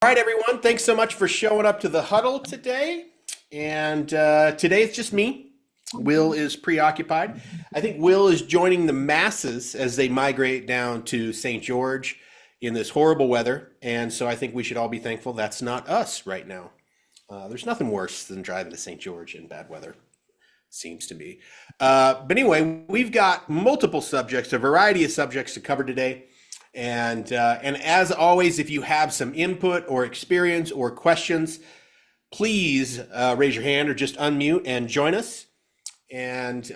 right, everyone. Thanks so much for showing up to the huddle today. And today it's just me. Will is preoccupied. I think Will is joining the masses as they migrate down to St. George in this horrible weather. And so I think we should all be thankful that's not us right now. There's nothing worse than driving to St. George in bad weather, seems to be. But anyway, we've got multiple subjects, a variety of subjects to cover today. And as always, if you have some input or experience or questions, please raise your hand or just unmute and join us. And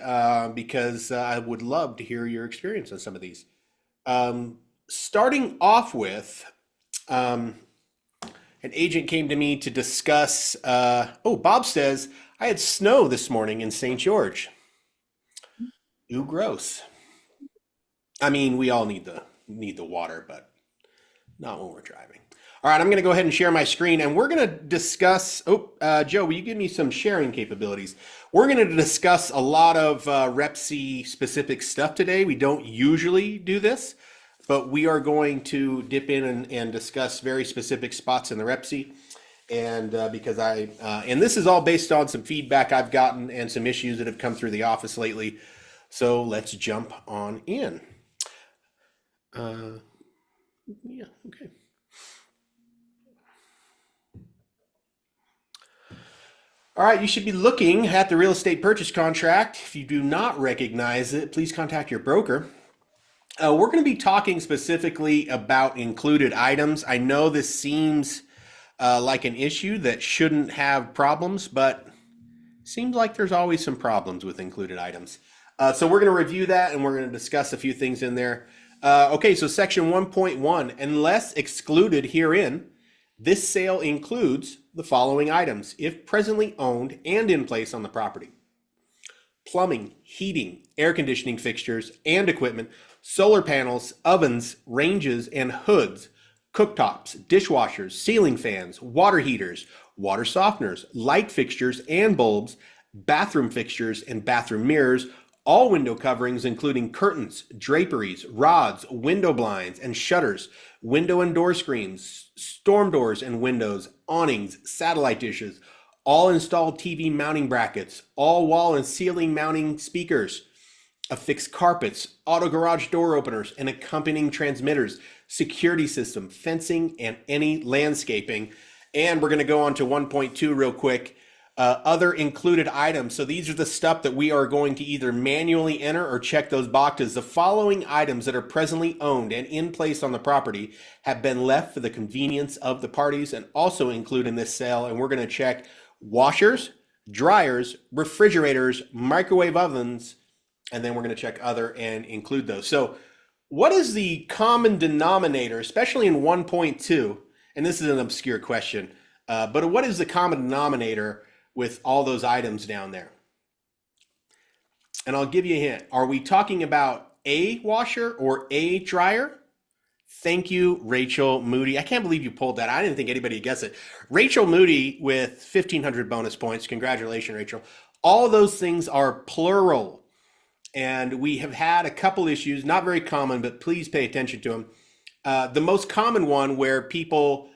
because I would love to hear your experience on some of these. Starting off with, an agent came to me to discuss, Bob says, I had snow this morning in St. George. Ooh, gross. I mean, we all need the water, but not when we're driving. All right, I'm going to go ahead and share my screen, and we're going to discuss. Joe, will you give me some sharing capabilities? We're going to discuss a lot of RepC specific stuff today. We don't usually do this, but we are going to dip in and discuss very specific spots in the RepC. And because and this is all based on some feedback I've gotten and some issues that have come through the office lately. So let's jump on in. Yeah, okay. All right, you should be looking at the real estate purchase contract. If you do not recognize it, please contact your broker. We're going to be talking specifically about included items. I know this seems like an issue that shouldn't have problems, but seems like there's always some problems with included items. So we're going to review that, and we're going to discuss a few things in there. Okay, so section 1.1, unless excluded herein, this sale includes the following items, if presently owned and in place on the property: plumbing, heating, air conditioning fixtures and equipment, solar panels, ovens, ranges and hoods, cooktops, dishwashers, ceiling fans, water heaters, water softeners, light fixtures and bulbs, bathroom fixtures and bathroom mirrors, all window coverings, including curtains, draperies, rods, window blinds, and shutters, window and door screens, storm doors and windows, awnings, satellite dishes, all installed TV mounting brackets, all wall and ceiling mounting speakers, affixed carpets, auto garage door openers, and accompanying transmitters, security system, fencing, and any landscaping. And we're going to go on to 1.2 real quick. Other included items. So these are the stuff that we are going to either manually enter or check those boxes. The following items that are presently owned and in place on the property have been left for the convenience of the parties and also include in this sale. And we're going to check washers, dryers, refrigerators, microwave ovens, and then we're going to check other and include those. So what is the common denominator, especially in 1.2? And this is an obscure question, but what is the common denominator with all those items down there? And I'll give you a hint. Are we talking about a washer or a dryer? Thank you, Rachel Moody. I can't believe you pulled that. I didn't think anybody would guess it. Rachel Moody with 1,500 bonus points. Congratulations, Rachel. All of those things are plural. And we have had a couple issues, not very common, but please pay attention to them. The most common one where people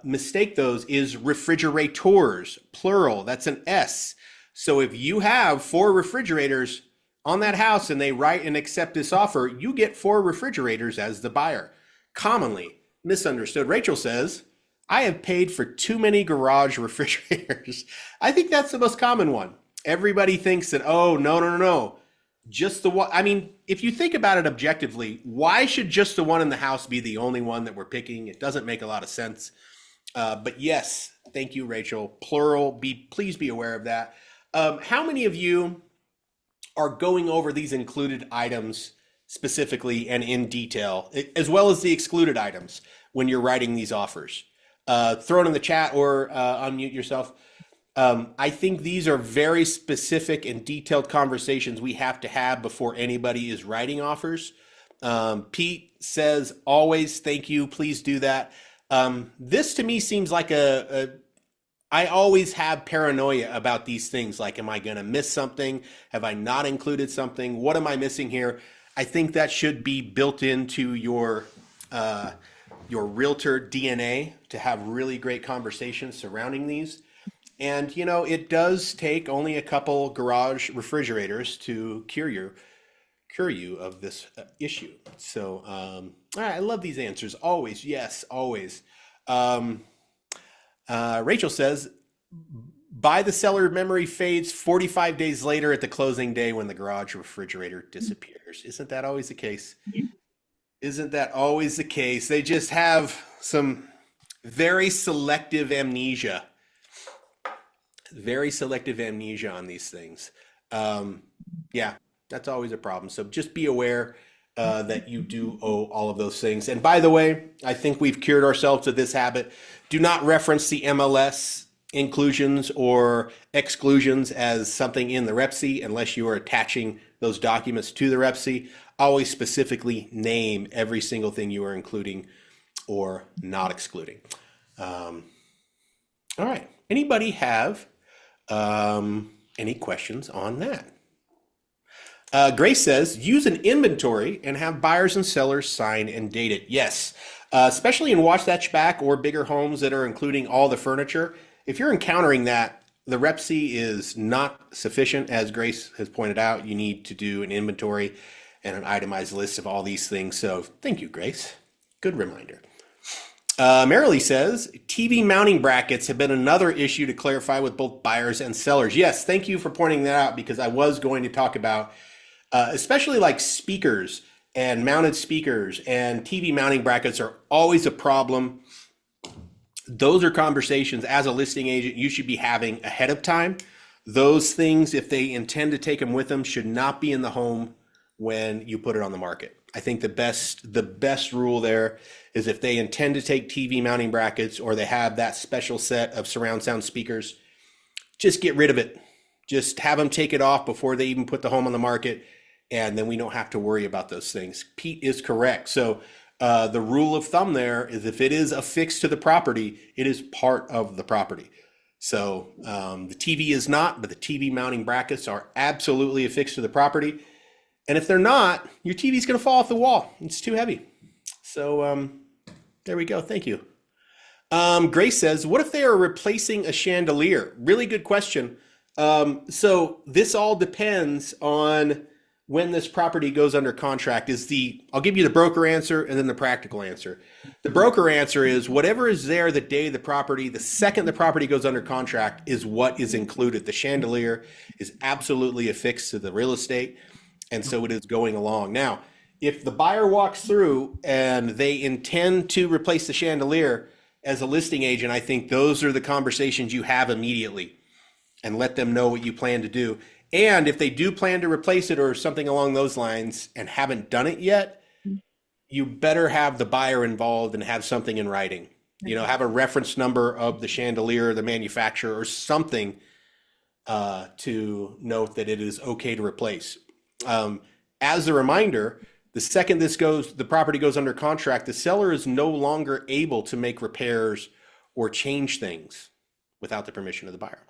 mistake those is refrigerators, plural. That's an S. So if you have 4 refrigerators on that house and they write and accept this offer, you get 4 refrigerators as the buyer. Commonly misunderstood. Rachel says, I have paid for too many garage refrigerators. I think that's the most common one. Everybody thinks that, oh, no. Just the one. I mean, if you think about it objectively, why should just the one in the house be the only one that we're picking? It doesn't make a lot of sense. But yes, thank you, Rachel. Plural. Please be aware of that. How many of you are going over these included items specifically and in detail, as well as the excluded items when you're writing these offers? Throw it in the chat or unmute yourself. I think these are very specific and detailed conversations we have to have before anybody is writing offers. Pete says, always, thank you, please do that. This to me seems like I always have paranoia about these things. Like, am I going to miss something? Have I not included something? What am I missing here? I think that should be built into your your realtor DNA to have really great conversations surrounding these. And it does take only a couple garage refrigerators to cure you of this issue. So, all right, I love these answers. Always, yes, always. Um, Rachel says, buy the seller memory fades 45 days later at the closing day when the garage refrigerator disappears. Isn't that always the case? Isn't that always the case? They just have some very selective amnesia, on these things. Yeah, that's always a problem. So just be aware that you do owe all of those things. And by the way, I think we've cured ourselves of this habit. Do not reference the MLS inclusions or exclusions as something in the REPC unless you are attaching those documents to the REPC. Always specifically name every single thing you are including or not excluding. All right. Anybody have any questions on that? Grace says, use an inventory and have buyers and sellers sign and date it. Yes, especially in watch hatchback or bigger homes that are including all the furniture. If you're encountering that, the REPC is not sufficient, as Grace has pointed out. You need to do an inventory and an itemized list of all these things. So thank you, Grace. Good reminder. Marilee says, TV mounting brackets have been another issue to clarify with both buyers and sellers. Yes, thank you for pointing that out, because I was going to talk about especially like speakers and mounted speakers, and TV mounting brackets are always a problem. Those are conversations as a listing agent you should be having ahead of time. Those things, if they intend to take them with them, should not be in the home when you put it on the market. I think the best rule there is if they intend to take TV mounting brackets or they have that special set of surround sound speakers, just get rid of it. Just have them take it off before they even put the home on the market, and then we don't have to worry about those things. Pete is correct. So the rule of thumb there is if it is affixed to the property, it is part of the property. So the TV is not, but the TV mounting brackets are absolutely affixed to the property. And if they're not, your TV is going to fall off the wall. It's too heavy. So there we go. Thank you. Grace says, what if they are replacing a chandelier? Really good question. So this all depends on when this property goes under contract. I'll give you the broker answer and then the practical answer. The broker answer is whatever is there the day the second the property goes under contract is what is included. The chandelier is absolutely affixed to the real estate, and so it is going along. Now, if the buyer walks through and they intend to replace the chandelier, as a listing agent, I think those are the conversations you have immediately, and let them know what you plan to do. And if they do plan to replace it or something along those lines and haven't done it yet, you better have the buyer involved and have something in writing. Have a reference number of the chandelier, the manufacturer, or something to note that it is okay to replace. As a reminder, the second the property goes under contract, the seller is no longer able to make repairs or change things without the permission of the buyer.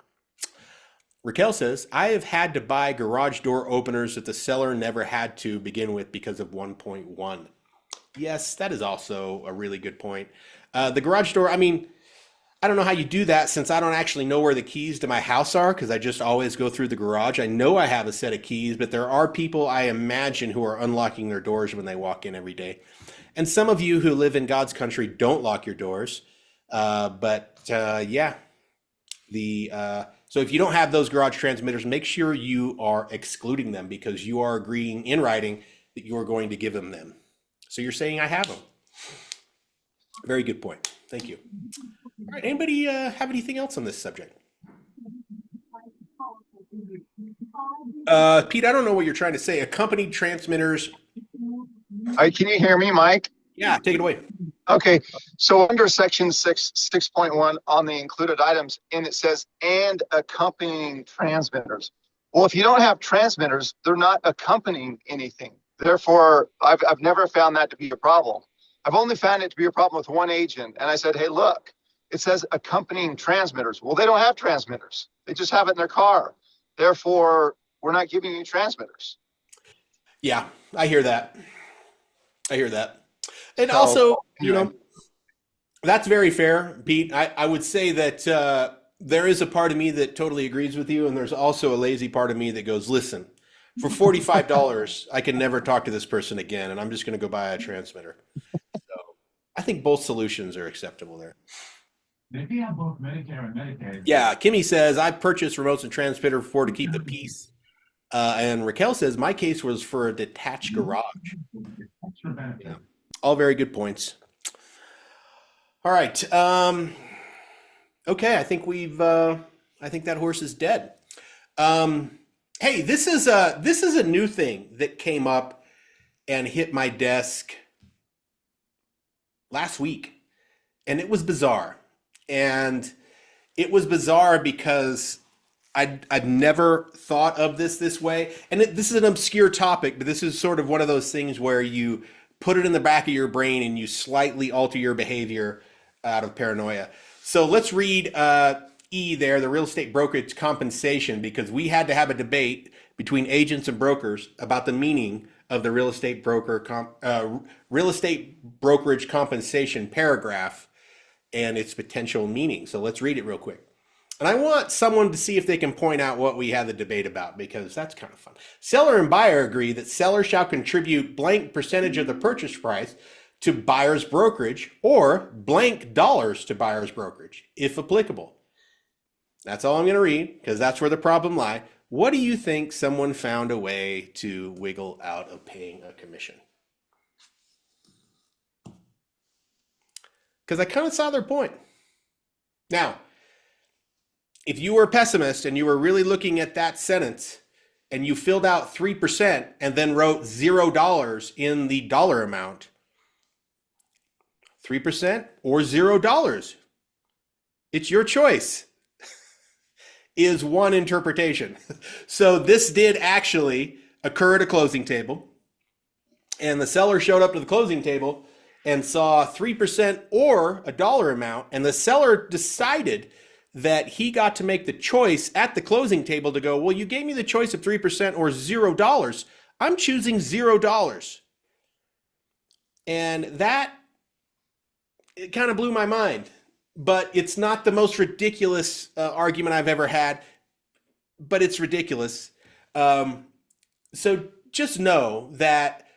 Raquel says, I have had to buy garage door openers that the seller never had to begin with because of 1.1. Yes, that is also a really good point. The garage door, I don't know how you do that, since I don't actually know where the keys to my house are, because I just always go through the garage. I know I have a set of keys, but there are people I imagine who are unlocking their doors when they walk in every day. And some of you who live in God's country don't lock your doors. So if you don't have those garage transmitters, make sure you are excluding them, because you are agreeing in writing that you are going to give them. So you're saying I have them. Very good point. Thank you. All right. Anybody have anything else on this subject? Pete, I don't know what you're trying to say. Accompanied transmitters. Hi, can you hear me, Mike? Yeah, take it away. Okay, so under section 6.1 on the included items, and it says, and accompanying transmitters. Well, if you don't have transmitters, they're not accompanying anything. Therefore, I've never found that to be a problem. I've only found it to be a problem with one agent. And I said, hey, look, it says accompanying transmitters. Well, they don't have transmitters. They just have it in their car. Therefore, we're not giving you transmitters. Yeah, I hear that. And also, That's very fair, Pete. I would say that there is a part of me that totally agrees with you, and there's also a lazy part of me that goes, listen, for $45, I can never talk to this person again, and I'm just going to go buy a transmitter. So I think both solutions are acceptable there. Maybe have both Medicare and Medicaid. Yeah, Kimmy says, I purchased remotes and transmitter before to keep the peace. And Raquel says, my case was for a detached garage. Extra benefit. Yeah. All very good points. All right. Okay, I think I think that horse is dead. Hey, this is a new thing that came up and hit my desk last week, and it was bizarre. And it was bizarre because I'd never thought of this way. And this is an obscure topic, but this is sort of one of those things where you put it in the back of your brain and you slightly alter your behavior out of paranoia. So let's read E there, the real estate brokerage compensation, because we had to have a debate between agents and brokers about the meaning of the real estate brokerage compensation paragraph and its potential meaning. So let's read it real quick. And I want someone to see if they can point out what we had the debate about, because that's kind of fun. Seller and buyer agree that seller shall contribute blank percentage of the purchase price to buyer's brokerage or blank dollars to buyer's brokerage, if applicable. That's all I'm going to read, because that's where the problem lies. What do you think someone found a way to wiggle out of paying a commission? Because I kind of saw their point. Now, if you were a pessimist and you were really looking at that sentence and you filled out 3% and then wrote $0 in the dollar amount, 3% or $0, it's your choice, is one interpretation. So this did actually occur at a closing table, and the seller showed up to the closing table and saw 3% or a dollar amount, and the seller decided that he got to make the choice at the closing table to go, well, you gave me the choice of 3% or $0. I'm choosing $0. And that, it kind of blew my mind. But it's not the most ridiculous argument I've ever had, but it's ridiculous. So just know that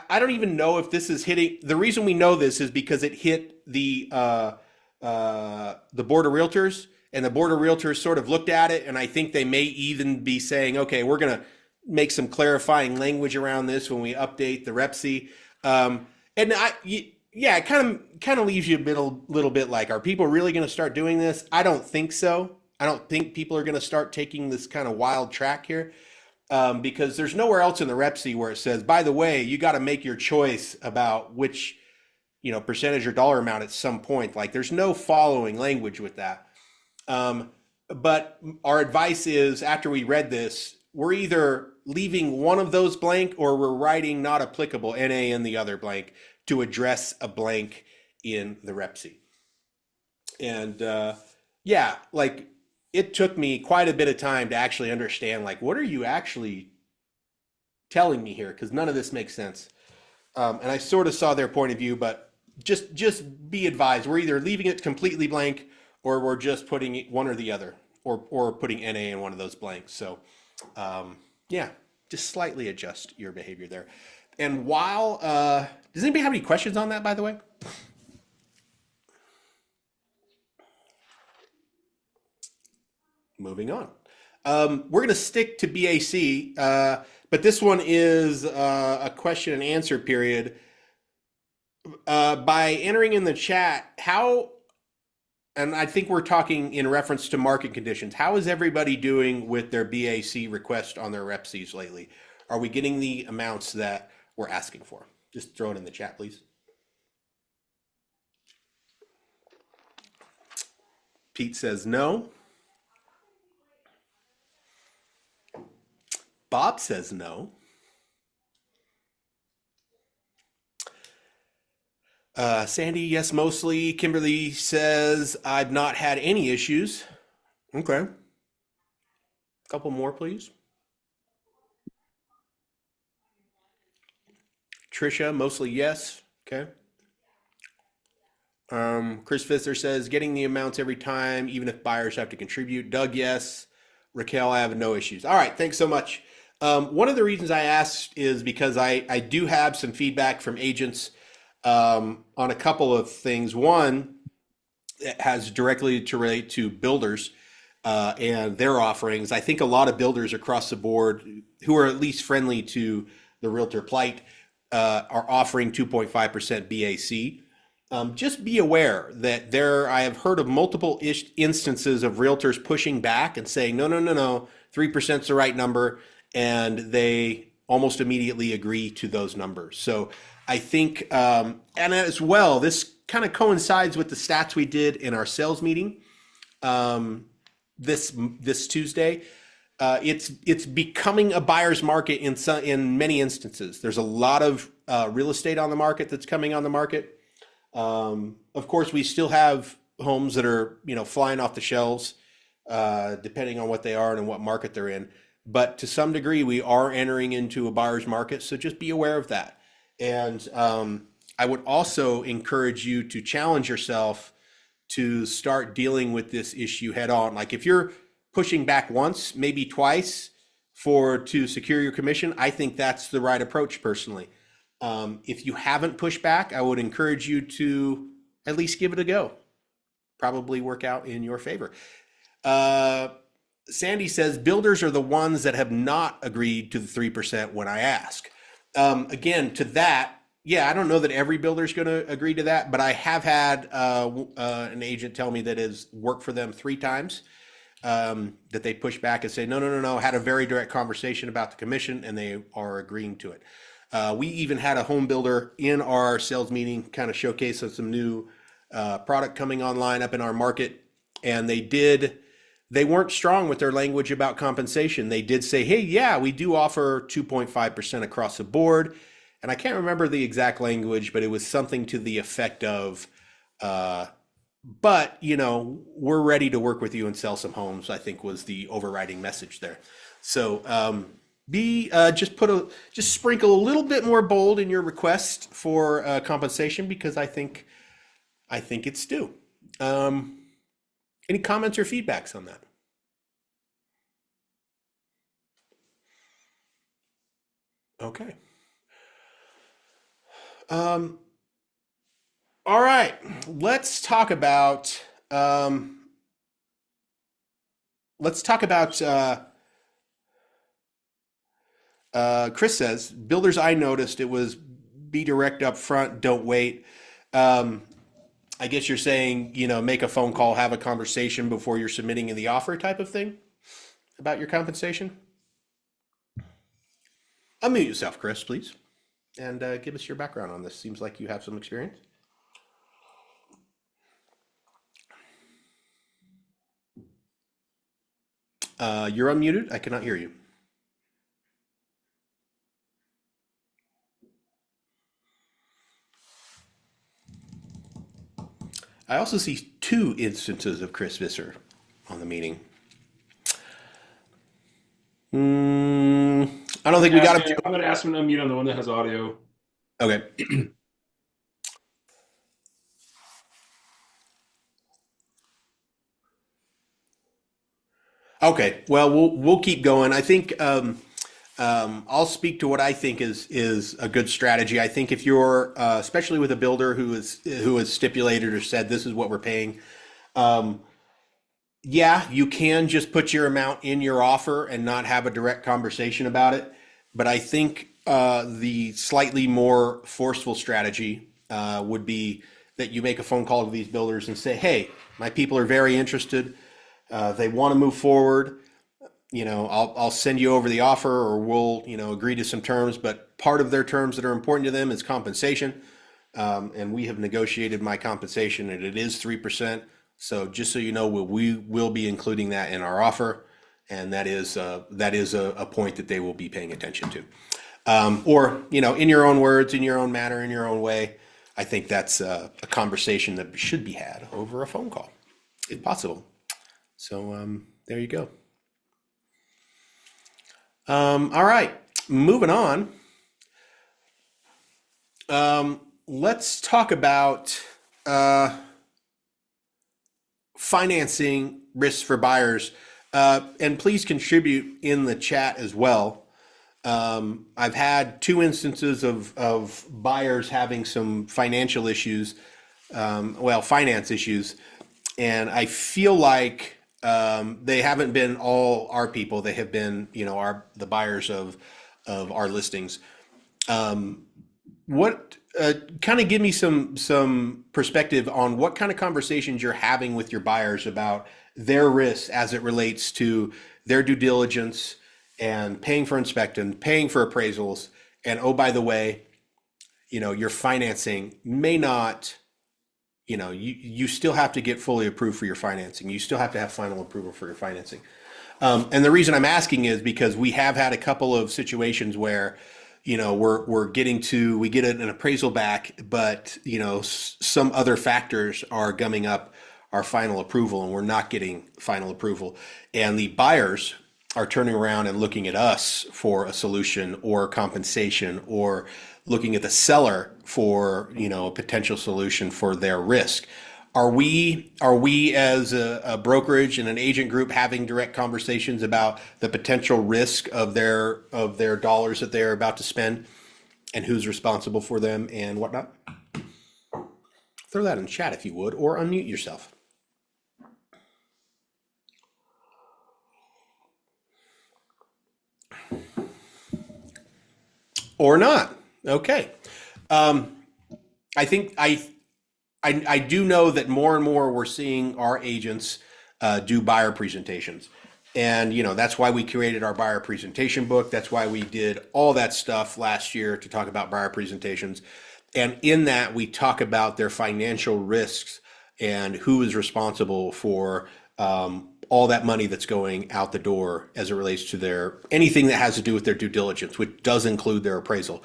I don't even know if this is hitting. The reason we know this is because it hit the Board of Realtors, and the Board of Realtors sort of looked at it, and I think they may even be saying, okay, we're going to make some clarifying language around this when we update the REPC. Yeah, it kind of leaves you a little bit like, are people really going to start doing this? I don't think so. I don't think people are going to start taking this kind of wild track here, because there's nowhere else in the REPC where it says, by the way, you got to make your choice about which, percentage or dollar amount at some point. Like, there's no following language with that. But our advice is, after we read this, we're either leaving one of those blank or we're writing not applicable, NA, in the other blank, to address a blank in the REPC. And yeah, like, it took me quite a bit of time to actually understand, like, what are you actually telling me here? Because none of this makes sense. And I sort of saw their point of view, but just be advised, we're either leaving it completely blank or we're just putting one or the other, or putting NA in one of those blanks. So yeah, just slightly adjust your behavior there. And while, does anybody have any questions on that, by the way? Moving on. We're going to stick to BAC, but this one is a question and answer period. By entering in the chat, how, and I think we're talking in reference to market conditions, how is everybody doing with their BAC request on their REPCs lately? Are we getting the amounts that we're asking for? Just throw it in the chat, please. Pete says no. Bob says no. Sandy, yes, mostly. Kimberly says, I've not had any issues. Okay. A couple more, please. Trisha, mostly yes. Okay. Chris Pfister says getting the amounts every time, even if buyers have to contribute. Doug, yes. Raquel, I have no issues. All right, thanks so much. One of the reasons I asked is because I do have some feedback from agents on a couple of things. One, it has directly to relate to builders and their offerings. I think a lot of builders across the board who are at least friendly to the realtor plight are offering 2.5% BAC. Just be aware that I have heard of multiple instances of realtors pushing back and saying, no, no, no, no, 3% is the right number. And they almost immediately agree to those numbers. So I think, and as well, this kind of coincides with the stats we did in our sales meeting this Tuesday. It's becoming a buyer's market in many instances. There's a lot of real estate on the market that's coming on the market. Of course, we still have homes that are flying off the shelves, depending on what they are and what market they're in. But to some degree, we are entering into a buyer's market, so just be aware of that. And I would also encourage you to challenge yourself to start dealing with this issue head on. Like if you're pushing back once, maybe twice to secure your commission, I think that's the right approach personally. If you haven't pushed back, I would encourage you to at least give it a go. Probably work out in your favor. Sandy says builders are the ones that have not agreed to the 3% when I ask. Again, to that, yeah, I don't know that every builder is going to agree to that, but I have had an agent tell me that has worked for them 3 times, that they push back and say, no, no, no, no, had a very direct conversation about the commission and they are agreeing to it. We even had a home builder in our sales meeting kind of showcase some new product coming online up in our market. And they weren't strong with their language about compensation. They did say, hey, yeah, we do offer 2.5% across the board. And I can't remember the exact language, but it was something to the effect of, but we're ready to work with you and sell some homes, I think was the overriding message there. So just sprinkle a little bit more bold in your request for compensation, because I think it's due. Any comments or feedbacks on that? Okay. All right. Let's talk about Chris says, builders I noticed, it was be direct up front, don't wait. I guess you're saying, make a phone call, have a conversation before you're submitting in the offer type of thing about your compensation. Unmute yourself, Chris, please, and give us your background on this. Seems like you have some experience. You're unmuted. I cannot hear you. I also see 2 instances of Chris Visser on the meeting. I don't think we got him. I'm going to ask him to unmute on the one that has audio. Okay. Okay. Well, we'll keep going. I think I'll speak to what I think is a good strategy. I think if you're especially with a builder who has stipulated or said this is what we're paying, yeah, you can just put your amount in your offer and not have a direct conversation about it. But I think the slightly more forceful strategy would be that you make a phone call to these builders and say, hey, my people are very interested. They want to move forward. I'll send you over the offer, or we'll, agree to some terms, but part of their terms that are important to them is compensation. And we have negotiated my compensation and it is 3%. So just so you know, we will be including that in our offer. And that is a point that they will be paying attention to. Or, in your own words, in your own manner, in your own way. I think that's a conversation that should be had over a phone call, if possible. So there you go. All right, moving on. Let's talk about uh, financing risks for buyers. And please contribute in the chat as well. I've had two instances of buyers having some financial issues, finance issues, and I feel like they haven't been all our people. They have been, the buyers of our listings. What kind of give me some perspective on what kind of conversations you're having with your buyers about their risks as it relates to their due diligence and paying for inspection, paying for appraisals, and oh, by the way, your financing may not, you still have to get fully approved for your financing. You still have to have final approval for your financing. And the reason I'm asking is because we have had a couple of situations where, we get an appraisal back, but some other factors are gumming up our final approval, and we're not getting final approval. And the buyers are turning around and looking at us for a solution or compensation, or looking at the seller for a potential solution for their risk. Are we as a brokerage and an agent group having direct conversations about the potential risk of their dollars that they're about to spend and who's responsible for them and whatnot? Throw that in chat if you would, or unmute yourself. Or not. Okay. I think I do know that more and more we're seeing our agents do buyer presentations. And, that's why we created our buyer presentation book. That's why we did all that stuff last year to talk about buyer presentations. And in that, we talk about their financial risks and who is responsible for all that money that's going out the door as it relates to anything that has to do with their due diligence, which does include their appraisal.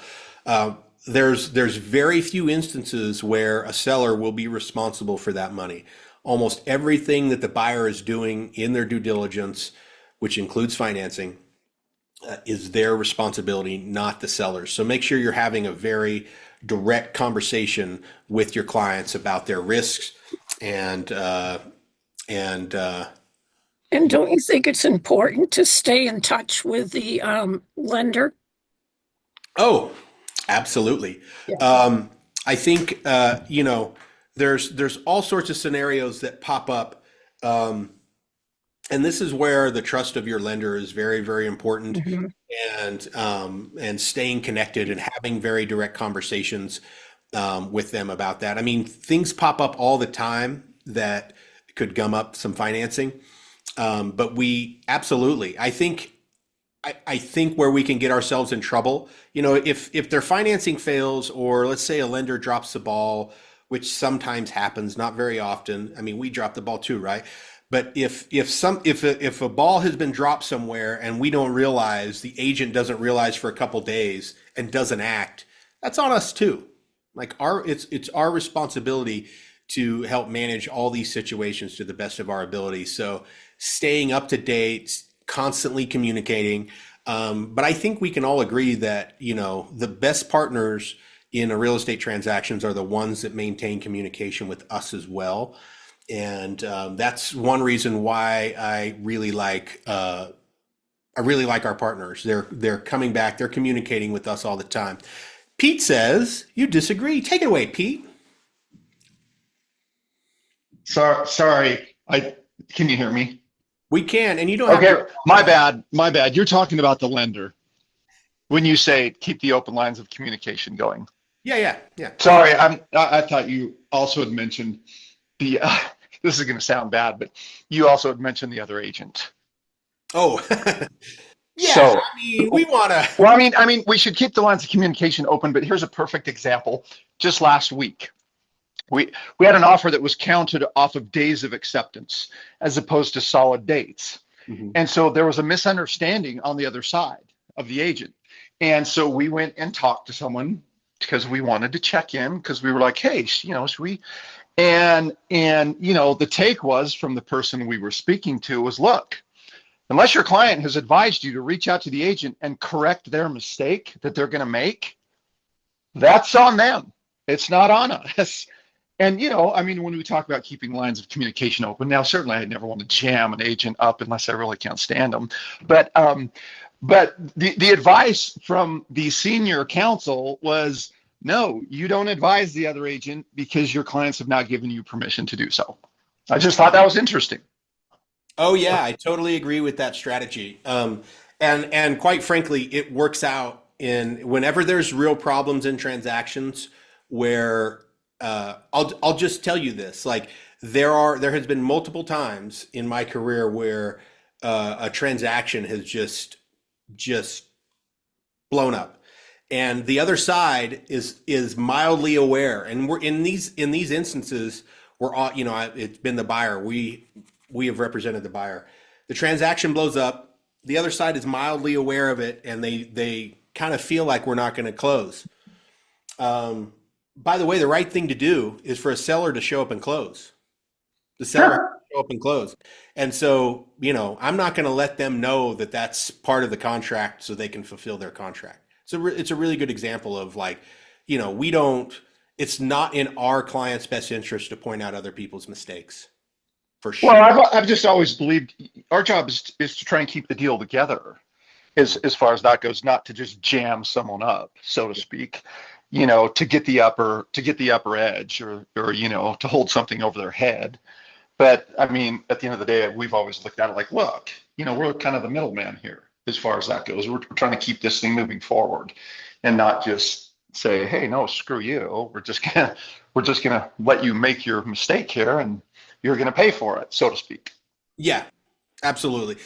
There's very few instances where a seller will be responsible for that money. Almost everything that the buyer is doing in their due diligence, which includes financing, is their responsibility, not the seller's. So make sure you're having a very direct conversation with your clients about their risks and don't you think it's important to stay in touch with the lender? Oh, absolutely. Yeah. I think there's all sorts of scenarios that pop up, and this is where the trust of your lender is very, very important, and staying connected and having very direct conversations with them about that. I mean, things pop up all the time that could gum up some financing, but we absolutely, I think where we can get ourselves in trouble, if their financing fails, or let's say a lender drops the ball, which sometimes happens, not very often. I mean, we drop the ball too, right? But if a ball has been dropped somewhere and we don't realize, the agent doesn't realize for a couple days and doesn't act, that's on us too. Like it's our responsibility to help manage all these situations to the best of our ability. So staying up to date, constantly communicating. But I think we can all agree that, the best partners in a real estate transactions are the ones that maintain communication with us as well. And that's one reason why I really like our partners. They're coming back. They're communicating with us all the time. Pete says you disagree. Take it away, Pete. Sorry. Can you hear me? We can, and you don't have to. My bad. You're talking about the lender when you say keep the open lines of communication going. Yeah. Sorry, I thought you also had mentioned the. This is going to sound bad, but you also had mentioned the other agent. Oh, yeah. So, I mean, we want to. Well, I mean, we should keep the lines of communication open. But here's a perfect example. Just last week, we had an offer that was counted off of days of acceptance as opposed to solid dates. Mm-hmm. And so there was a misunderstanding on the other side of the agent. And so we went and talked to someone because we wanted to check in, because we were like, hey, should we? And the take was from the person we were speaking to was, look, unless your client has advised you to reach out to the agent and correct their mistake that they're going to make, that's on them. It's not on us. And, I mean, when we talk about keeping lines of communication open, now certainly I never want to jam an agent up unless I really can't stand them. But the advice from the senior counsel was, no, you don't advise the other agent because your clients have not given you permission to do so. I just thought that was interesting. Oh yeah, I totally agree with that strategy. And quite frankly, it works out in whenever there's real problems in transactions where I'll just tell you this, like there has been multiple times in my career where a transaction has just blown up, and the other side is mildly aware, and we're in these instances we're all, it's been the buyer, we have represented the buyer, the transaction blows up, the other side is mildly aware of it, and they kind of feel like we're not going to close. By the way, the right thing to do is for a seller to show up and close. The seller has to show up and close. And so, I'm not going to let them know that that's part of the contract so they can fulfill their contract. So it's a really good example of it's not in our client's best interest to point out other people's mistakes. For sure. Well, I've just always believed our job is to try and keep the deal together as far as that goes, not to just jam someone up, so to speak, to get the upper edge or to hold something over their head. But I mean, at the end of the day, we've always looked at it like, look, we're kind of the middleman here as far as that goes. We're trying to keep this thing moving forward and not just say, hey, no, screw you. We're just gonna let you make your mistake here, and you're gonna pay for it, so to speak. Yeah, absolutely.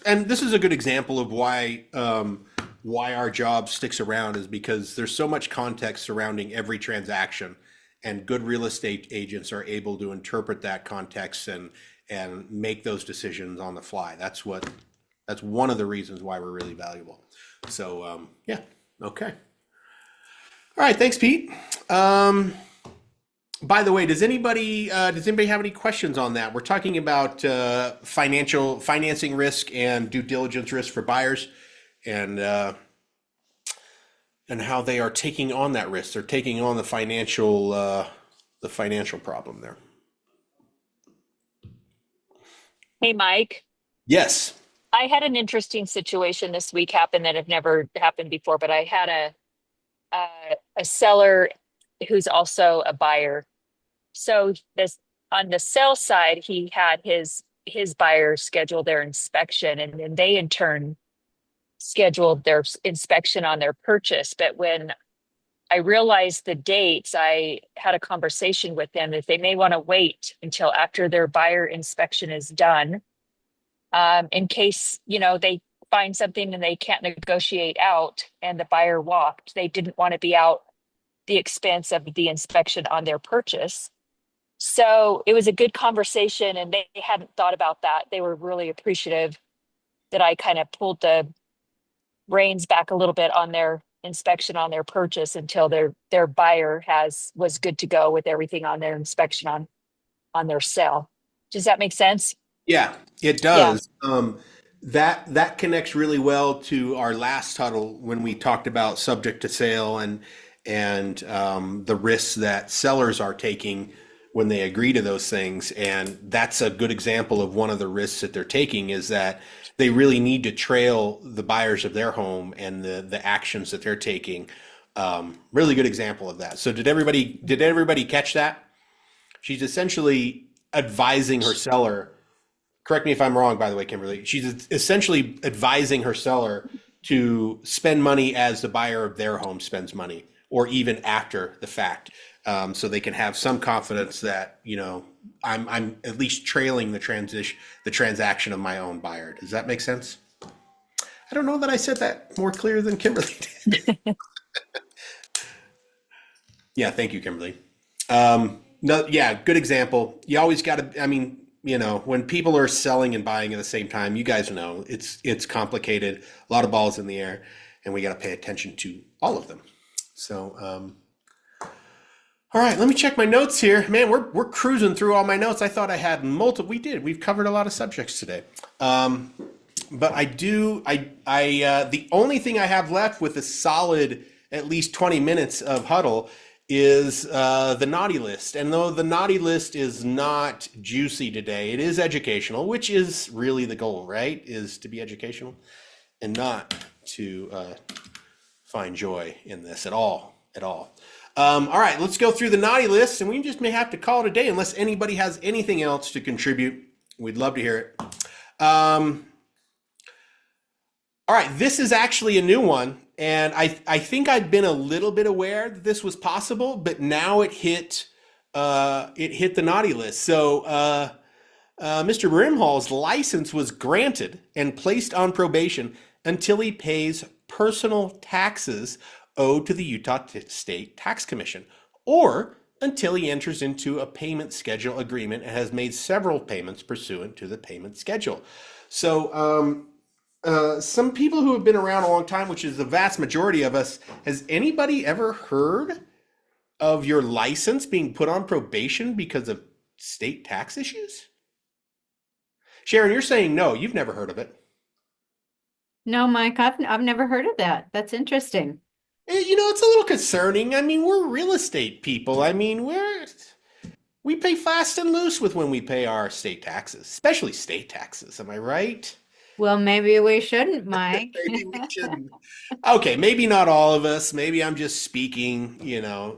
And this is a good example of why our job sticks around, is because there's so much context surrounding every transaction, and good real estate agents are able to interpret that context and make those decisions on the fly. That's one of the reasons why we're really valuable. So yeah, okay. All right, thanks, Pete. By the way, does anybody have any questions on that? We're talking about financing risk and due diligence risk for buyers, and how they are taking on that risk. They're taking on the financial problem there. Hey, Mike. Yes. I had an interesting situation this week happen that have never happened before, but I had a seller who's also a buyer. So this on the sell side, he had his buyer schedule their inspection, and then they in turn scheduled their inspection on their purchase. But when I realized the dates, I had a conversation with them that they may want to wait until after their buyer inspection is done, in case, they find something and they can't negotiate out and the buyer walked. They didn't want to be out the expense of the inspection on their purchase. So it was a good conversation, and they hadn't thought about that. They were really appreciative that I kind of pulled the reins back a little bit on their inspection on their purchase until their buyer was good to go with everything on their inspection on their sale. Does that make sense? Yeah, it does. Yeah. That connects really well to our last huddle when we talked about subject to sale and the risks that sellers are taking when they agree to those things. And that's a good example of one of the risks that they're taking, is that they really need to trail the buyers of their home and the actions that they're taking. Really good example of that. So did everybody catch that? She's essentially advising her seller. Correct me if I'm wrong, by the way, Kimberly. She's essentially advising her seller to spend money as the buyer of their home spends money, or even after the fact, so they can have some confidence that I'm at least trailing the transaction of my own buyer. Does that make sense? I don't know that I said that more clear than Kimberly did. Yeah, thank you, Kimberly. No, yeah, good example. You always got to. I mean, when people are selling and buying at the same time, you guys know it's complicated, a lot of balls in the air, and we got to pay attention to all of them. So, all right, let me check my notes here. Man, we're cruising through all my notes. I thought I had multiple. We've covered a lot of subjects today. But the only thing I have left with a solid at least 20 minutes of Huddle is the naughty list. And though the naughty list is not juicy today, it is educational, which is really the goal, right? Is to be educational and not to find joy in this at all, at all. All right, let's go through the naughty list, and we just may have to call it a day unless anybody has anything else to contribute. We'd love to hear it. All right, this is actually a new one, and I think I'd been a little bit aware that this was possible, but now it hit the naughty list. So Mr. Brimhall's license was granted and placed on probation until he pays personal taxes owed to the Utah State Tax Commission, or until he enters into a payment schedule agreement and has made several payments pursuant to the payment schedule. So some people who have been around a long time, which is the vast majority of us, has anybody ever heard of your license being put on probation because of state tax issues? Sharon, you're saying no, you've never heard of it. No, Mike, I've never heard of that. That's interesting. You know, it's a little concerning. I mean, we're real estate people. I mean, we pay fast and loose with when we pay our state taxes, especially state taxes. Am I right? Well, maybe we shouldn't, Mike. Maybe we shouldn't. Okay, maybe not all of us. Maybe I'm just speaking,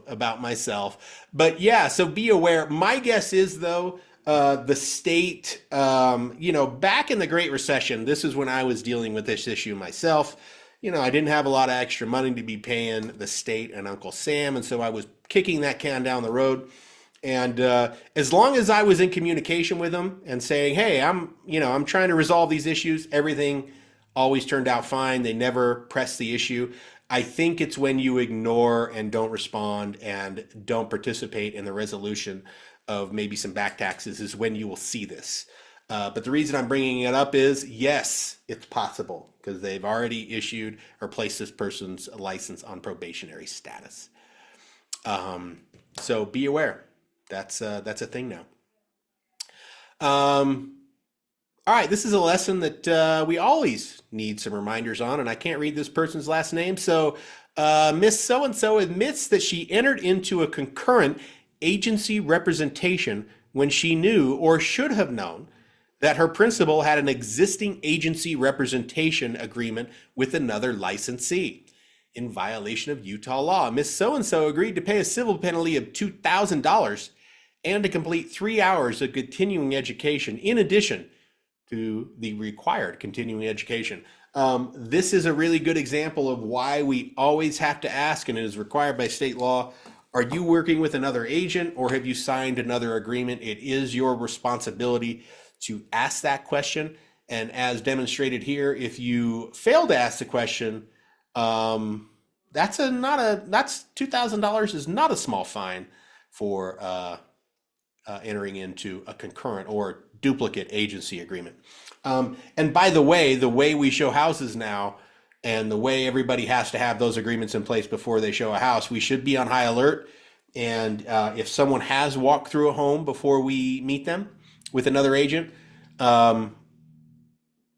about myself. But yeah, so be aware. My guess is, though, the state, back in the Great Recession, this is when I was dealing with this issue myself. I didn't have a lot of extra money to be paying the state and Uncle Sam, and so I was kicking that can down the road. And as long as I was in communication with them and saying, hey, I'm trying to resolve these issues, everything always turned out fine. They never pressed the issue. I think it's when you ignore and don't respond and don't participate in the resolution of maybe some back taxes is when you will see this. But the reason I'm bringing it up is, yes, it's possible because they've already issued or placed this person's license on probationary status. So be aware. That's a thing now. All right, this is a lesson that we always need some reminders on, and I can't read this person's last name. So Miss So-and-so admits that she entered into a concurrent agency representation when she knew or should have known that her principal had an existing agency representation agreement with another licensee. In violation of Utah law, Miss So-and-so agreed to pay a civil penalty of $2,000 and to complete 3 hours of continuing education in addition to the required continuing education. This is a really good example of why we always have to ask, and it is required by state law, are you working with another agent or have you signed another agreement? It is your responsibility to ask that question. And as demonstrated here, if you fail to ask the question, that's $2,000 is not a small fine for entering into a concurrent or duplicate agency agreement. And by the way we show houses now and the way everybody has to have those agreements in place before they show a house, we should be on high alert. And if someone has walked through a home before we meet them with another agent,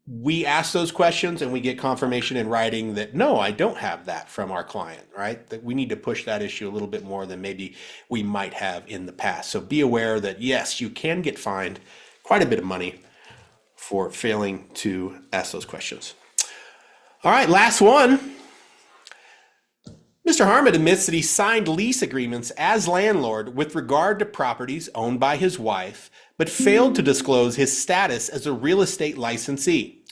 we ask those questions and we get confirmation in writing that, no, I don't have that from our client, right? That we need to push that issue a little bit more than maybe we might have in the past. So be aware that, yes, you can get fined quite a bit of money for failing to ask those questions. All right, last one. Mr. Harmon admits that he signed lease agreements as landlord with regard to properties owned by his wife, but failed to disclose his status as a real estate licensee.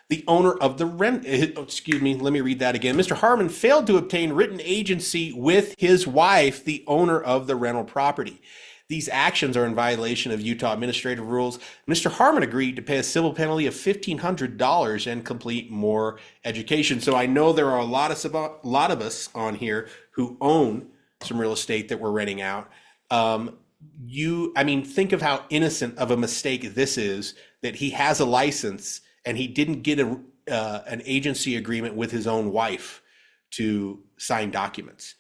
The owner of the rent, let me read that again. Mr. Harmon failed to obtain written agency with his wife, the owner of the rental property. These actions are in violation of Utah administrative rules. Mr. Harmon agreed to pay a civil penalty of $1,500 and complete more education. So I know there are a lot of us on here who own some real estate that we're renting out. Think of how innocent of a mistake this is, that he has a license and he didn't get an agency agreement with his own wife to sign documents.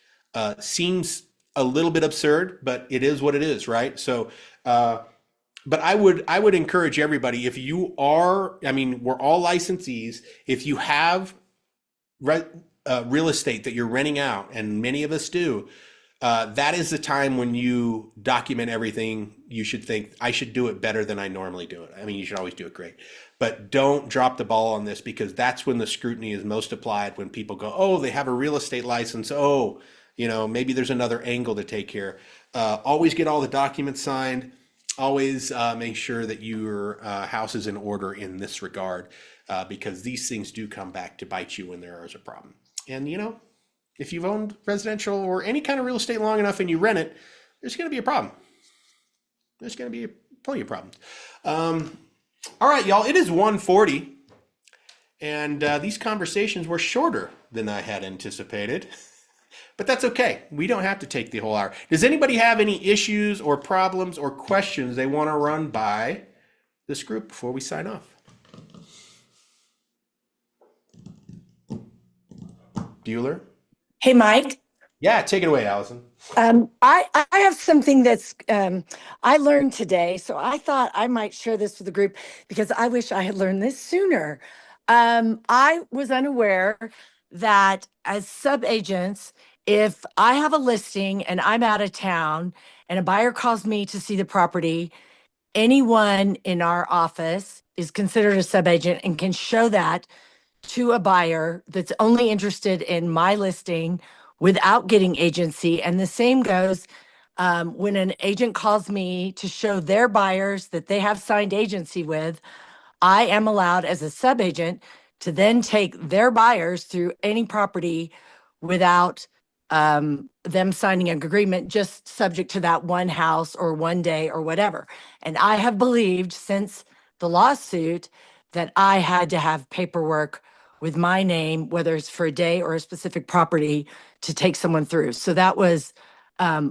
Seems a little bit absurd, but it is what it is, right? So, but I would encourage everybody, if you are, we're all licensees. If you have real estate that you're renting out, and many of us do, That is the time when you document everything. You should think, I should do it better than I normally do it. I mean, you should always do it great, but don't drop the ball on this, because that's when the scrutiny is most applied, when people go, oh, they have a real estate license. Oh, maybe there's another angle to take here. Always get all the documents signed. Always make sure that your house is in order in this regard, because these things do come back to bite you when there is a problem. And if you've owned residential or any kind of real estate long enough and you rent it, there's going to be a problem. There's going to be plenty of problems. All right, y'all, it is 1:40, and these conversations were shorter than I had anticipated, but that's okay. We don't have to take the whole hour. Does anybody have any issues or problems or questions they want to run by this group before we sign off? Bueller? Hey, Mike. Yeah, take it away, Allison. I have something that's I learned today, so I thought I might share this with the group because I wish I had learned this sooner. I was unaware that as subagents, if I have a listing and I'm out of town and a buyer calls me to see the property, anyone in our office is considered a subagent and can show that to a buyer that's only interested in my listing without getting agency. And the same goes when an agent calls me to show their buyers that they have signed agency with, I am allowed as a subagent to then take their buyers through any property without them signing an agreement, just subject to that one house or one day or whatever. And I have believed since the lawsuit that I had to have paperwork with my name, whether it's for a day or a specific property, to take someone through. So that was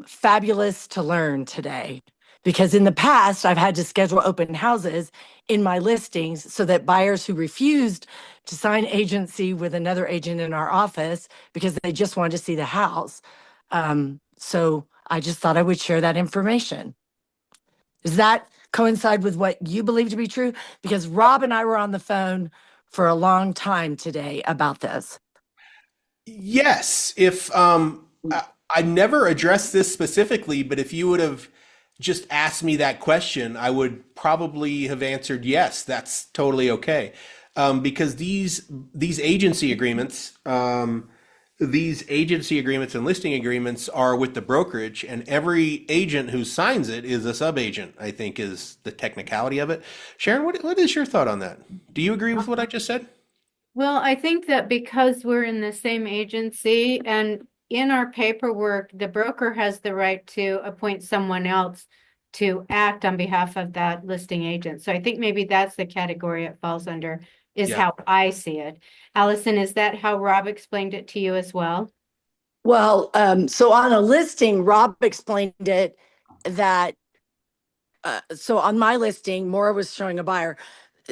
fabulous to learn today, because in the past, I've had to schedule open houses in my listings so that buyers who refused to sign agency with another agent in our office because they just wanted to see the house. So I just thought I would share that information. Does that coincide with what you believe to be true? Because Rob and I were on the phone for a long time today about this. Yes, if I never addressed this specifically, but if you would have just asked me that question, I would probably have answered yes. That's totally okay, because these agency agreements, and listing agreements are with the brokerage, and every agent who signs it is a subagent, I think, is the technicality of it. Sharon, what is your thought on that? Do you agree with what I just said? Well, I think that because we're in the same agency and in our paperwork, the broker has the right to appoint someone else to act on behalf of that listing agent. So I think maybe that's the category it falls under, is Yeah. how I see it. Allison, is that how Rob explained it to you as well? Well, so on a listing, Rob explained it that, so on my listing, Maura was showing a buyer,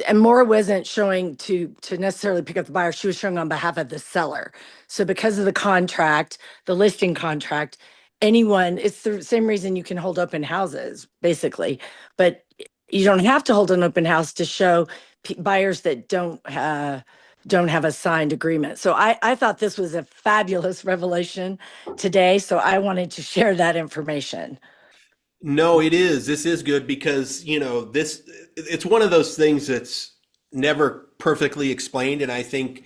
and Maura wasn't showing to necessarily pick up the buyer. She was showing on behalf of the seller. So because of the contract, the listing contract, anyone, it's the same reason you can hold open houses, basically. But you don't have to hold an open house to show buyers that don't have a signed agreement. So I thought this was a fabulous revelation today. So I wanted to share that information. No, it is. This is good because, it's one of those things that's never perfectly explained. And I think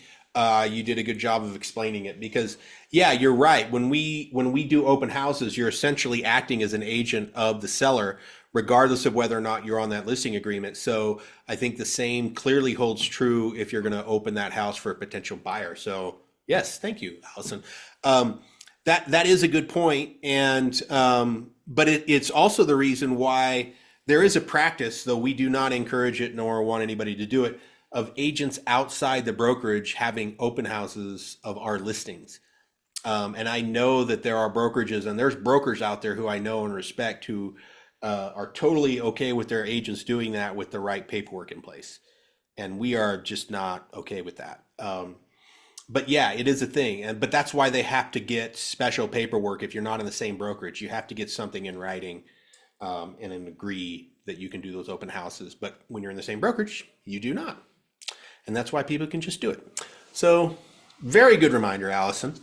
you did a good job of explaining it because, yeah, you're right. When we do open houses, you're essentially acting as an agent of the seller, regardless of whether or not you're on that listing agreement. So I think the same clearly holds true if you're going to open that house for a potential buyer. So yes, thank you, Allison. That is a good point. And, but it's also the reason why there is a practice, though we do not encourage it nor want anybody to do it, of agents outside the brokerage having open houses of our listings. And I know that there are brokerages, and there's brokers out there who I know and respect who are totally okay with their agents doing that with the right paperwork in place. And we are just not okay with that. But yeah, it is a thing. But that's why they have to get special paperwork. If you're not in the same brokerage, you have to get something in writing and agree that you can do those open houses. But when you're in the same brokerage, you do not. And that's why people can just do it. So very good reminder, Allison.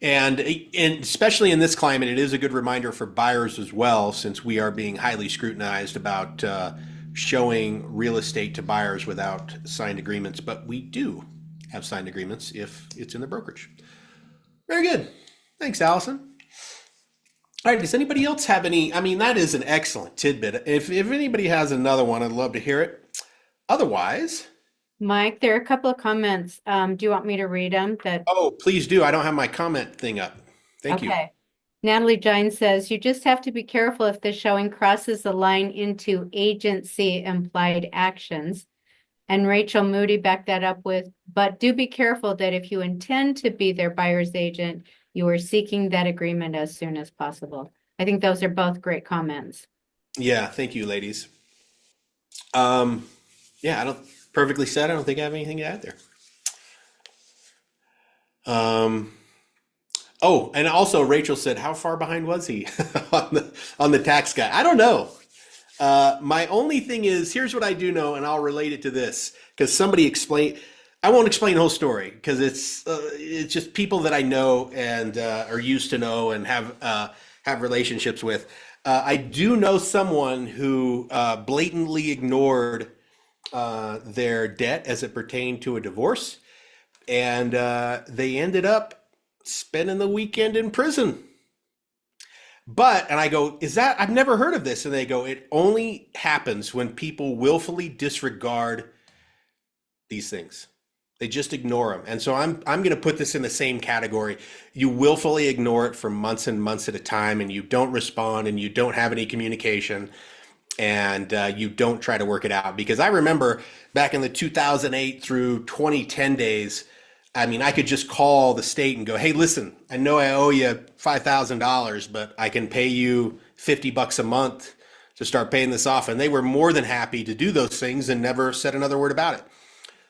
And especially in this climate, it is a good reminder for buyers as well, since we are being highly scrutinized about showing real estate to buyers without signed agreements. But we do have signed agreements if it's in the brokerage. Very good. Thanks, Allison. All right, does anybody else have any? I mean, that is an excellent tidbit. If anybody has another one, I'd love to hear it. Otherwise, Mike, there are a couple of comments. Do you want me to read them? oh, please do. I don't have my comment thing up. Thank you. Okay. Natalie Jine says, you just have to be careful if the showing crosses the line into agency implied actions. And Rachel Moody backed that up with, but do be careful that if you intend to be their buyer's agent, you are seeking that agreement as soon as possible. I think those are both great comments. Yeah, thank you, ladies. Yeah, I don't perfectly said. I don't think I have anything to add there. Oh, and also Rachel said, how far behind was he on the tax guy? I don't know. My only thing is, here's what I do know, and I'll relate it to this because somebody explained. I won't explain the whole story because it's just people that I know and are used to know and have relationships with. I do know someone who blatantly ignored their debt as it pertained to a divorce, and they ended up spending the weekend in prison. And I go, I've never heard of this. And they go, it only happens when people willfully disregard these things. They just ignore them. And so I'm going to put this in the same category. You willfully ignore it for months and months at a time, and you don't respond, and you don't have any communication, and you don't try to work it out. Because I remember back in the 2008 through 2010 days, I mean, I could just call the state and go, hey, listen, I know I owe you $5,000, but I can pay you $50 a month to start paying this off. And they were more than happy to do those things and never said another word about it.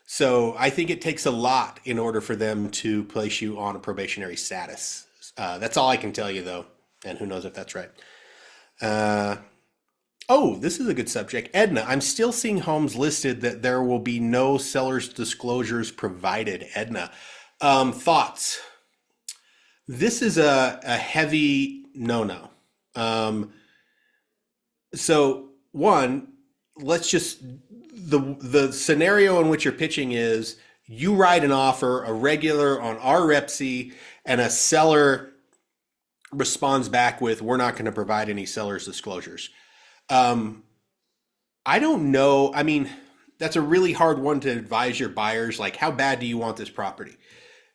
So I think it takes a lot in order for them to place you on a probationary status. That's all I can tell you, though. And who knows if that's right. Oh, this is a good subject. Edna, I'm still seeing homes listed that there will be no seller's disclosures provided. Edna, thoughts? This is a heavy no-no. So one, let's just, the scenario in which you're pitching is you write an offer, a regular on our Repsy, and a seller responds back with, we're not going to provide any seller's disclosures. I don't know. I mean, that's a really hard one to advise your buyers. Like, how bad do you want this property?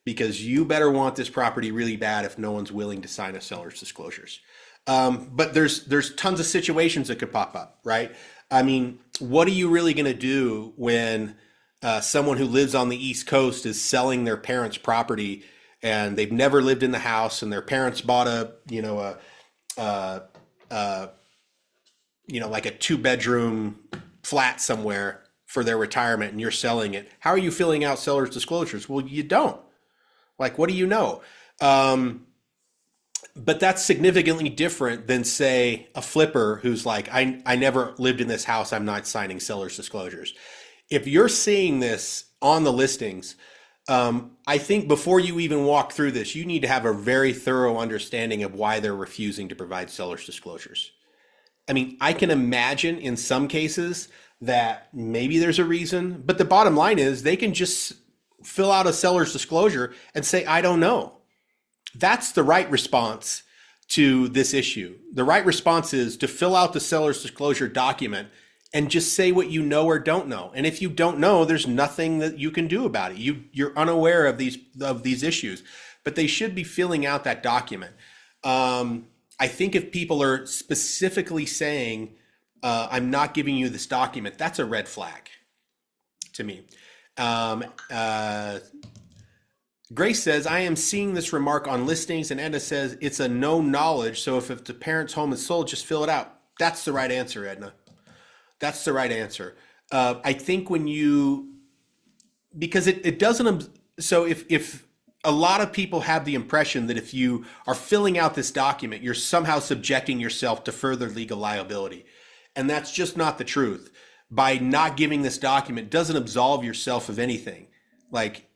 Because you better want this property really bad if no one's willing to sign a seller's disclosures. But there's tons of situations that could pop up, right? I mean, what are you really going to do when someone who lives on the East Coast is selling their parents' property and they've never lived in the house and their parents bought like a 2-bedroom flat somewhere for their retirement and you're selling it? How are you filling out seller's disclosures? Well, you don't. Like, what do you know? But that's significantly different than, say, a flipper who's like, I never lived in this house, I'm not signing seller's disclosures. If you're seeing this on the listings, I think before you even walk through this, you need to have a very thorough understanding of why they're refusing to provide seller's disclosures. I mean, I can imagine in some cases that maybe there's a reason, but the bottom line is they can just fill out a seller's disclosure and say, I don't know. That's the right response to this issue. The right response is to fill out the seller's disclosure document and just say what you know or don't know. And if you don't know, there's nothing that you can do about it. You're unaware of these issues, but they should be filling out that document. I think if people are specifically saying, I'm not giving you this document, that's a red flag to me. Grace says, I am seeing this remark on listings, and Edna says it's a no knowledge. So if the parent's home is sold, just fill it out. That's the right answer, Edna. That's the right answer. I think because it doesn't, so if a lot of people have the impression that if you are filling out this document, you're somehow subjecting yourself to further legal liability. And that's just not the truth. By not giving this document doesn't absolve yourself of anything. Like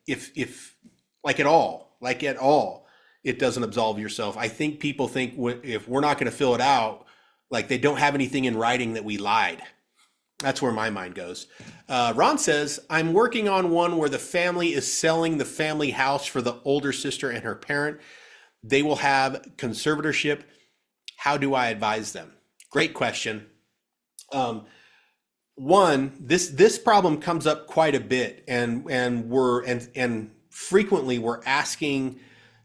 at all. it doesn't absolve yourself. I think people think if we're not going to fill it out, like they don't have anything in writing that we lied. That's where my mind goes. Ron says, I'm working on one where the family is selling the family house for the older sister and her parent. They will have conservatorship. How do I advise them? Great question. One, this problem comes up quite a bit, and frequently we're asking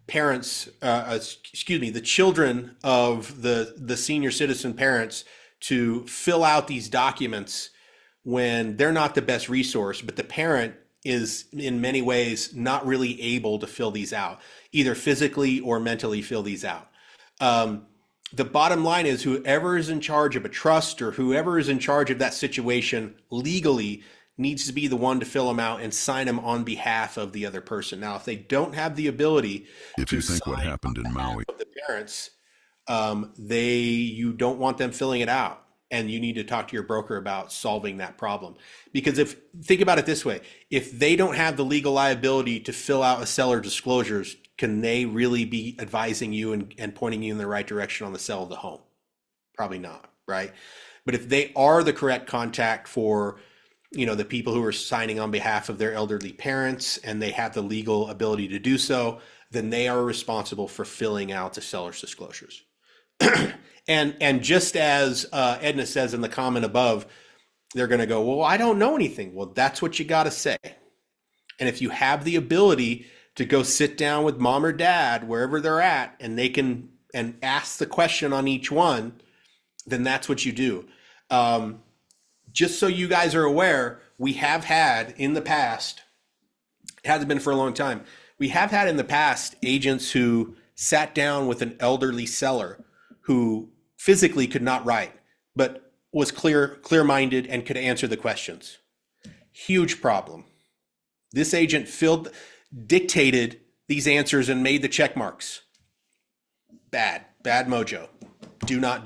parents, the children of the senior citizen parents to fill out these documents when they're not the best resource, but the parent is in many ways not really able to fill these out, either physically or mentally fill these out. The bottom line is whoever is in charge of a trust or whoever is in charge of that situation legally needs to be the one to fill them out and sign them on behalf of the other person. Now, if they don't have the ability if you think what happened in Maui, the parents, you don't want them filling it out, and you need to talk to your broker about solving that problem. Because think about it this way, if they don't have the legal liability to fill out a seller disclosures, can they really be advising you and pointing you in the right direction on the sale of the home? Probably not, right? But if they are the correct contact for, the people who are signing on behalf of their elderly parents and they have the legal ability to do so, then they are responsible for filling out the seller's disclosures. And just as Edna says in the comment above, they're going to go, well, I don't know anything. Well, that's what you got to say. And if you have the ability to go sit down with mom or dad, wherever they're at, and they can and ask the question on each one, then that's what you do. Just so you guys are aware, we have had in the past, it hasn't been for a long time, we have had in the past agents who sat down with an elderly seller who physically could not write, but was clear-minded and could answer the questions. Huge problem. This agent dictated these answers and made the check marks. Bad mojo. Do not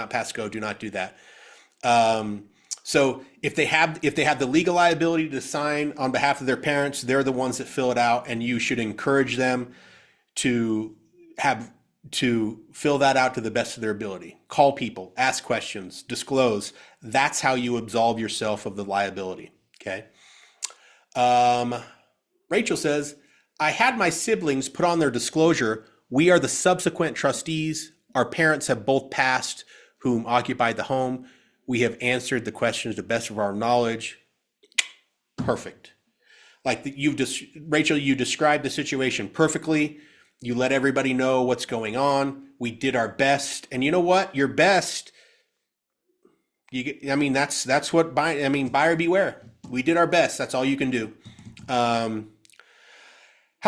pass go, do not do that. So if they have the legal liability to sign on behalf of their parents, they're the ones that fill it out, and you should encourage them to fill that out to the best of their ability. Call people, ask questions, disclose. That's how you absolve yourself of the liability. Okay. Rachel says, I had my siblings put on their disclosure. We are the subsequent trustees. Our parents have both passed whom occupied the home. We have answered the questions to the best of our knowledge. Perfect. Like Rachel, you described the situation perfectly. You let everybody know what's going on. We did our best. And you know what? Your best, that's what buyer beware. We did our best. That's all you can do. How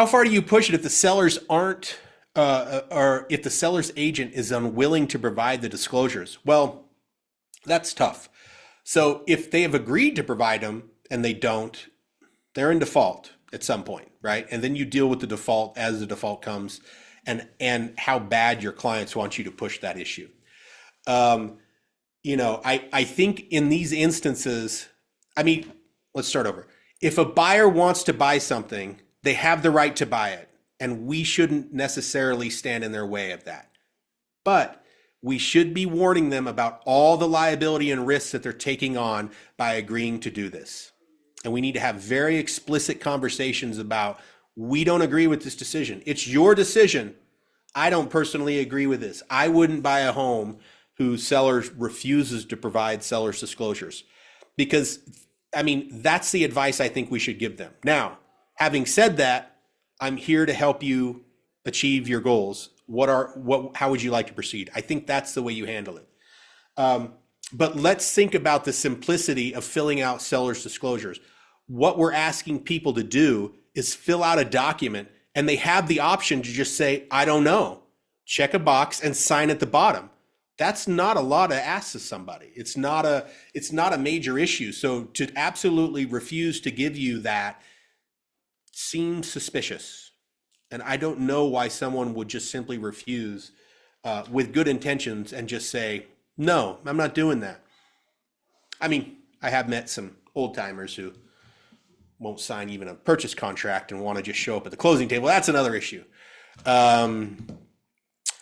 far do you push it if the sellers aren't, or if the seller's agent is unwilling to provide the disclosures? Well, that's tough. So if they have agreed to provide them and they don't, they're in default at some point, right? And then you deal with the default as the default comes, and how bad your clients want you to push that issue. I think in these instances, let's start over. If a buyer wants to buy something, they have the right to buy it, and we shouldn't necessarily stand in their way of that. But we should be warning them about all the liability and risks that they're taking on by agreeing to do this. And we need to have very explicit conversations about, we don't agree with this decision. It's your decision. I don't personally agree with this. I wouldn't buy a home whose seller refuses to provide seller's disclosures, because that's the advice I think we should give them. Now, having said that, I'm here to help you achieve your goals. How would you like to proceed? I think that's the way you handle it. But let's think about the simplicity of filling out seller's disclosures. What we're asking people to do is fill out a document, and they have the option to just say, I don't know, check a box and sign at the bottom. That's not a lot to ask of somebody. It's not a major issue. So to absolutely refuse to give you that seems suspicious. And I don't know why someone would just simply refuse with good intentions and just say, no, I'm not doing that. I have met some old timers who won't sign even a purchase contract and want to just show up at the closing table. That's another issue.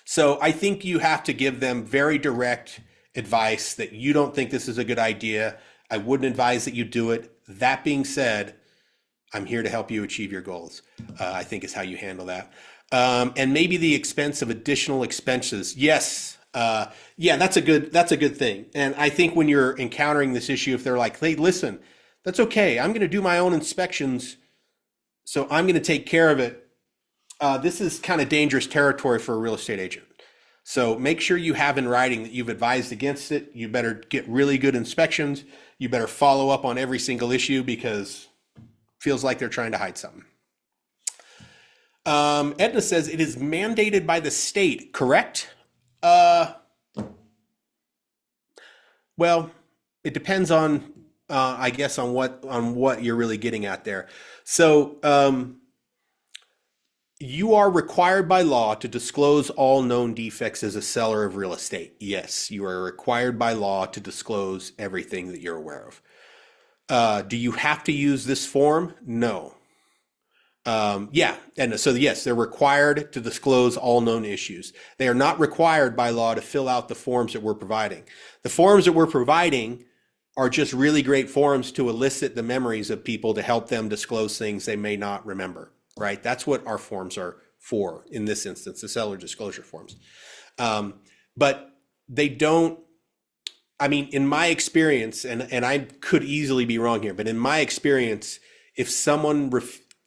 So I think you have to give them very direct advice that you don't think this is a good idea. I wouldn't advise that you do it. That being said, I'm here to help you achieve your goals. I think is how you handle that. And maybe the expense of additional expenses. Yes. Yeah, that's a good thing. And I think when you're encountering this issue, if they're like, hey, listen, that's okay. I'm going to do my own inspections. So I'm going to take care of it. This is kind of dangerous territory for a real estate agent. So make sure you have in writing that you've advised against it. You better get really good inspections. You better follow up on every single issue because it feels like they're trying to hide something. Edna says it is mandated by the state, correct? Well, it depends on, I guess, on what you're really getting at there. So you are required by law to disclose all known defects as a seller of real estate. Yes, you are required by law to disclose everything that you're aware of. Do you have to use this form? No. Yeah, and so yes, they're required to disclose all known issues. They are not required by law to fill out the forms that we're providing. The forms that we're providing are just really great forms to elicit the memories of people to help them disclose things they may not remember, right? That's what our forms are for in this instance, the seller disclosure forms. But they don't, I mean, in my experience, and I could easily be wrong here, but in my experience, if someone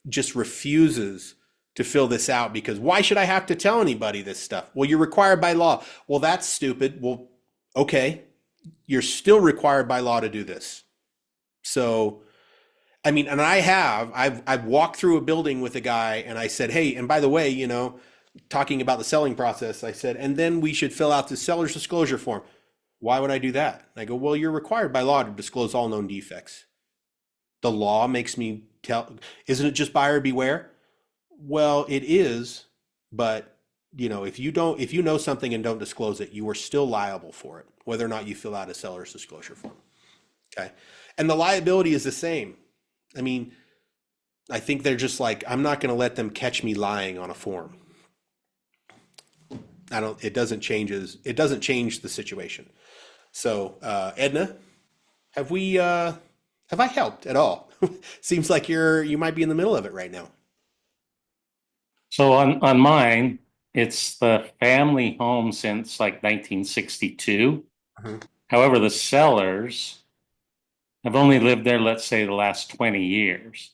just refuses to fill this out because why should I have to tell anybody this stuff? Well, you're required by law. Well, that's stupid. Well, okay, you're still required by law to do this. So, I mean, and I've walked through a building with a guy and I said, hey, and by the way, you know, talking about the selling process, I said, and then we should fill out the seller's disclosure form. Why would I do that? I go, well, you're required by law to disclose all known defects. The law makes me tell, isn't it just buyer beware? Well, it is, but you know, if you know something and don't disclose it, you are still liable for it, whether or not you fill out a seller's disclosure form. Okay. And the liability is the same. I mean, I think they're just like, I'm not going to let them catch me lying on a form. It doesn't change the situation. So, Edna, have I helped at all? Seems like you might be in the middle of it right now. So on mine, it's the family home since like 1962. Mhm. However, the sellers have only lived there, let's say, the last 20 years.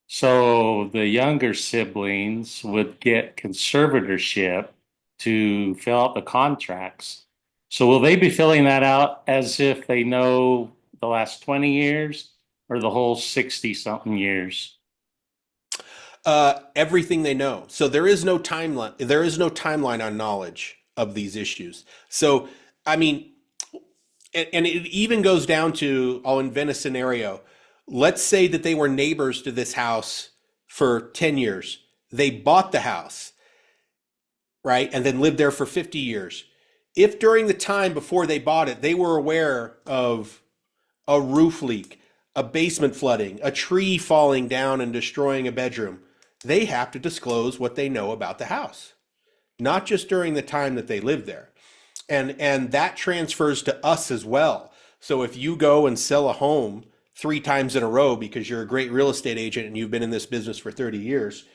So the younger siblings would get conservatorship to fill out the contracts. So will they be filling that out as if they know the last 20 years or the whole 60 something years? Everything they know. So there is no timeline. There is no timeline on knowledge of these issues. So, I mean, and it even goes down to, I'll invent a scenario. Let's say that they were neighbors to this house for 10 years. They bought the house, right? And then lived there for 50 years. If during the time before they bought it, they were aware of a roof leak, a basement flooding, a tree falling down and destroying a bedroom, they have to disclose what they know about the house, not just during the time that they lived there. And that transfers to us as well. So if you go and sell a home 3 times in a row because you're a great real estate agent and you've been in this business for 30 years,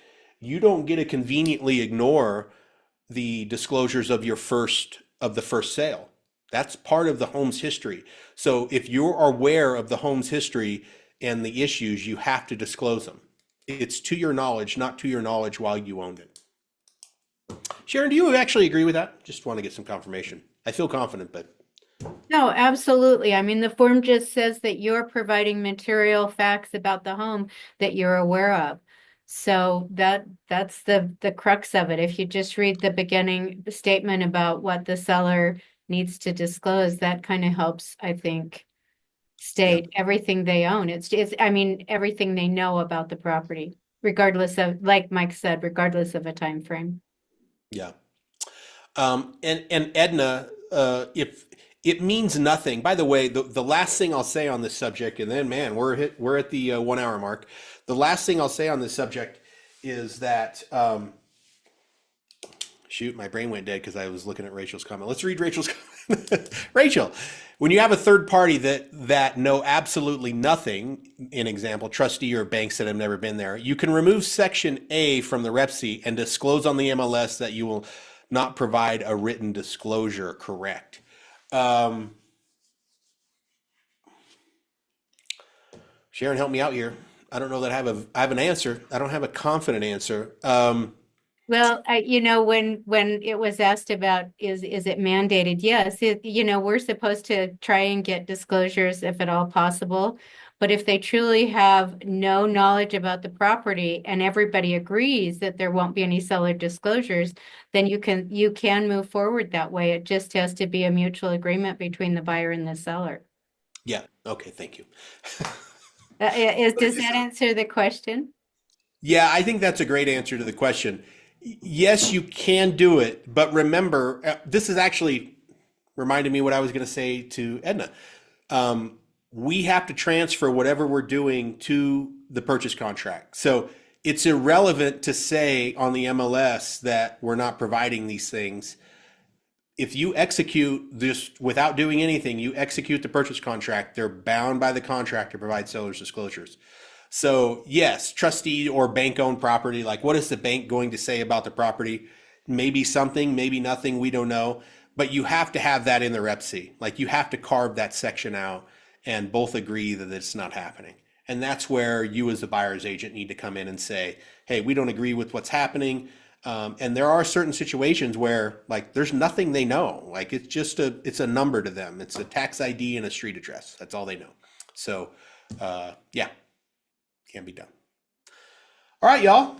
you don't get to conveniently ignore the disclosures of the first sale. That's part of the home's history. So if you're aware of the home's history and the issues, you have to disclose them. It's to your knowledge, not to your knowledge while you owned it. Sharon, do you actually agree with that? Just want to get some confirmation. I feel confident, but No, absolutely. I mean, the form just says that you're providing material facts about the home that you're aware of. So that's the crux of it. If you just read the beginning statement about what the seller needs to disclose, that kind of helps, I think, state everything they own. It's I mean, everything they know about the property, regardless of, like Mike said, regardless of a time frame. yeah. And Edna, if it means nothing. By the way, the last thing I'll say on this subject, and then man, we're at the 1 hour mark. The last thing I'll say on this subject is that Shoot, my brain went dead because I was looking at Rachel's comment. Let's read Rachel's comment. Rachel, when you have a third party that know absolutely nothing, in example, trustee or banks that have never been there, you can remove section A from the rep sheet and disclose on the MLS that you will not provide a written disclosure. Correct. Sharon, help me out here. I don't know that I have an answer. I don't have a confident answer. Well, when it was asked about is it mandated? Yes, we're supposed to try and get disclosures if at all possible. But if they truly have no knowledge about the property and everybody agrees that there won't be any seller disclosures, then you can move forward that way. It just has to be a mutual agreement between the buyer and the seller. Yeah. Okay. Thank you. Does that answer the question? Yeah, I think that's a great answer to the question. Yes, you can do it, but remember, this is actually reminded me what I was going to say to Edna. We have to transfer whatever we're doing to the purchase contract. So it's irrelevant to say on the MLS that we're not providing these things. If you execute this without doing anything, you execute the purchase contract, they're bound by the contract to provide seller's disclosures. So yes, trustee or bank-owned property, like what is the bank going to say about the property? Maybe something, maybe nothing, we don't know. But you have to have that in the rep C. Like you have to carve that section out and both agree that it's not happening. And that's where you as the buyer's agent need to come in and say, hey, we don't agree with what's happening. And there are certain situations where like there's nothing they know. Like it's just it's a number to them. It's a tax ID and a street address. That's all they know. So yeah. Can be done. All right, y'all.